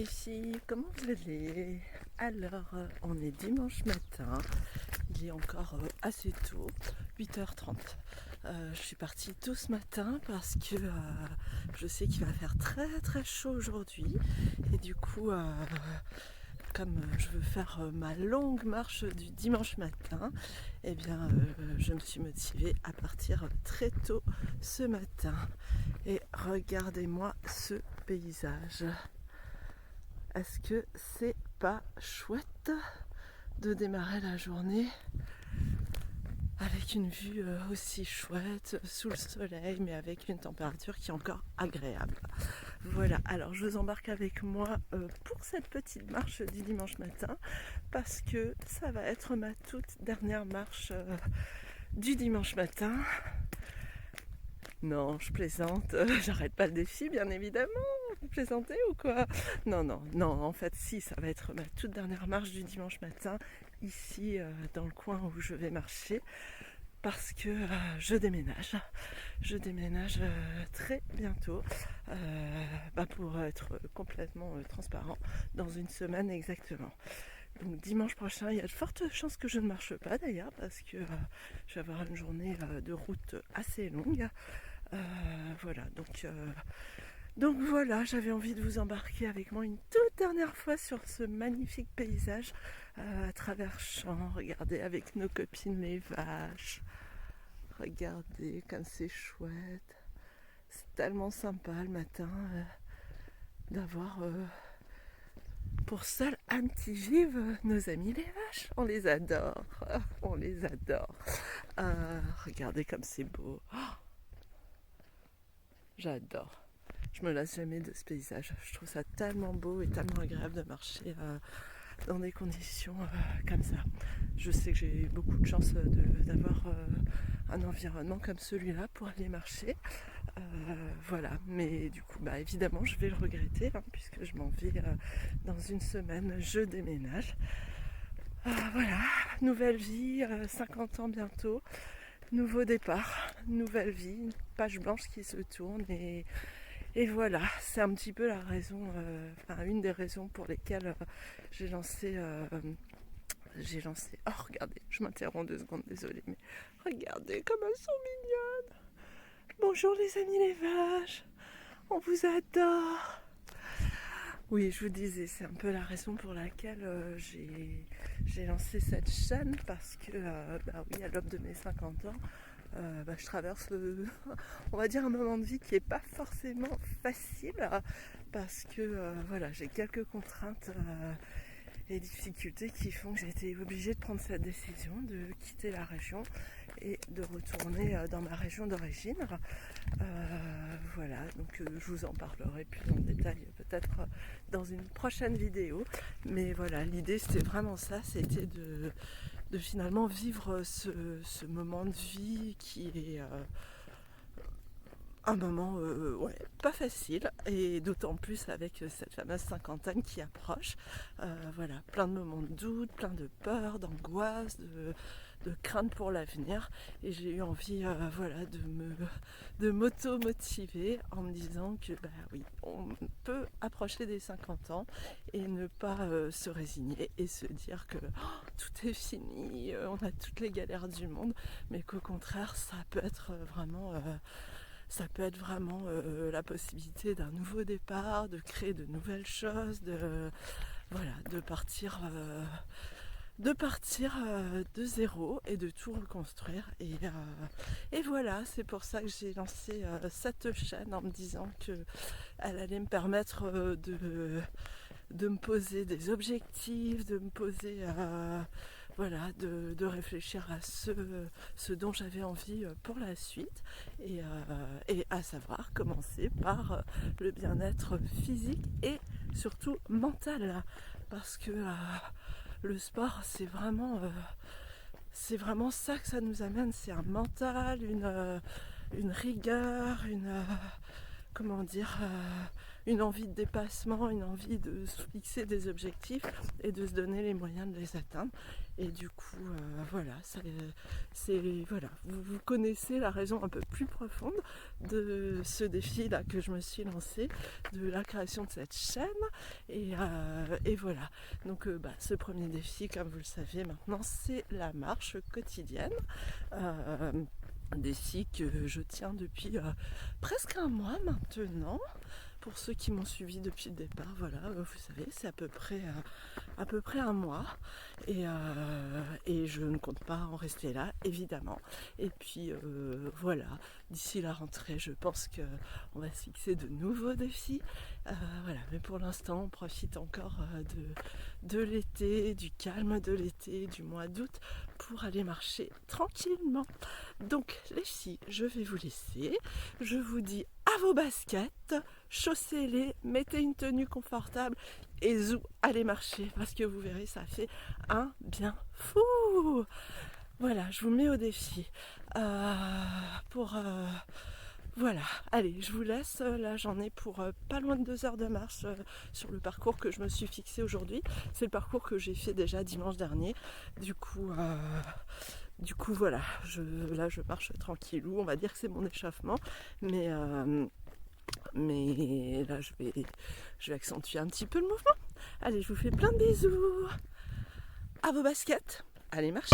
les filles, comment vous allez? Alors, on est dimanche matin, il est encore assez tôt, 8h30. Je suis partie tôt ce matin parce que je sais qu'il va faire très très chaud aujourd'hui. Et du coup, comme je veux faire ma longue marche du dimanche matin, eh bien, je me suis motivée à partir très tôt ce matin. Et regardez-moi ce paysage. Est-ce que c'est pas chouette de démarrer la journée avec une vue aussi chouette, sous le soleil, mais avec une température qui est encore agréable? Voilà, alors je vous embarque avec moi pour cette petite marche du dimanche matin, parce que ça va être ma toute dernière marche du dimanche matin. Non, je plaisante, j'arrête pas le défi, bien évidemment. Vous plaisantez ou quoi? Non, en fait, si, ça va être ma toute dernière marche du dimanche matin, ici, dans le coin où je vais marcher, parce que je déménage. Je déménage très bientôt, pour être complètement transparent, dans une semaine exactement. Donc dimanche prochain, il y a de fortes chances que je ne marche pas d'ailleurs, parce que je vais avoir une journée de route assez longue. Voilà, donc voilà, j'avais envie de vous embarquer avec moi une toute dernière fois sur ce magnifique paysage à travers champs. Regardez avec nos copines les vaches. Regardez comme c'est chouette. C'est tellement sympa le matin d'avoir pour seule âme qui vive nos amis les vaches. On les adore, on les adore. Regardez comme c'est beau. J'adore. Je me lasse jamais de ce paysage. Je trouve ça tellement beau et tellement agréable de marcher dans des conditions comme ça. Je sais que j'ai beaucoup de chance d'avoir un environnement comme celui-là pour aller marcher. Voilà, mais du coup, évidemment, je vais le regretter puisque je m'en vais dans une semaine. Je déménage. Voilà, nouvelle vie, 50 ans bientôt. Nouveau départ, nouvelle vie, une page blanche qui se tourne et voilà, c'est un petit peu la raison, une des raisons pour lesquelles j'ai lancé. Oh, regardez, je m'interromps 2 secondes, désolée, mais regardez comme elles sont mignonnes. Bonjour les amis les vaches, on vous adore. Oui, je vous disais, c'est un peu la raison pour laquelle j'ai lancé cette chaîne, parce que, oui, à l'aube de mes 50 ans, je traverse, on va dire, un moment de vie qui n'est pas forcément facile, parce que, voilà, j'ai quelques contraintes et difficultés qui font que j'ai été obligée de prendre cette décision de quitter la région et de retourner dans ma région d'origine. Voilà, donc je vous en parlerai plus en détail peut-être dans une prochaine vidéo. Mais voilà, l'idée c'était vraiment ça, c'était de finalement vivre ce moment de vie qui est un moment pas facile, et d'autant plus avec cette fameuse cinquantaine qui approche. Voilà, plein de moments de doute, plein de peur, d'angoisse, de crainte pour l'avenir, et j'ai eu envie de m'auto-motiver en me disant que oui, on peut approcher des 50 ans et ne pas se résigner et se dire que tout est fini, on a toutes les galères du monde, mais qu'au contraire ça peut être vraiment la possibilité d'un nouveau départ, de créer de nouvelles choses, de partir de zéro et de tout reconstruire. Et voilà, c'est pour ça que j'ai lancé cette chaîne en me disant qu'elle allait me permettre de me poser des objectifs, de me poser de réfléchir à ce dont j'avais envie pour la suite, et à savoir commencer par le bien-être physique et surtout mental, parce que le sport c'est vraiment ça que ça nous amène, c'est un mental, une rigueur, comment dire, une envie de dépassement, une envie de se fixer des objectifs et de se donner les moyens de les atteindre. Et du coup, voilà, voilà. Vous connaissez la raison un peu plus profonde de ce défi-là que je me suis lancé, de la création de cette chaîne. Et voilà. Donc, ce premier défi, comme vous le savez maintenant, c'est la marche quotidienne. Défi que je tiens depuis presque un mois maintenant. Pour ceux qui m'ont suivi depuis le départ, voilà, vous savez, c'est à peu près un mois. Et je ne compte pas en rester là, évidemment. Et puis voilà, d'ici la rentrée, je pense qu'on va se fixer de nouveaux défis. Voilà, mais pour l'instant, on profite encore de l'été, du calme de l'été, du mois d'août, pour aller marcher tranquillement. Donc les filles, je vais vous laisser. Je vous dis à vos baskets, chaussez-les, mettez une tenue confortable et zou, allez marcher parce que vous verrez, ça fait un bien fou. Voilà, je vous mets au défi. Voilà, allez, je vous laisse. Là, j'en ai pour pas loin de 2 heures de marche sur le parcours que je me suis fixé aujourd'hui. C'est le parcours que j'ai fait déjà dimanche dernier. Du coup, voilà, là, je marche tranquillou. On va dire que c'est mon échauffement. Mais là, je vais accentuer un petit peu le mouvement. Allez, je vous fais plein de bisous. À vos baskets. Allez, marchez.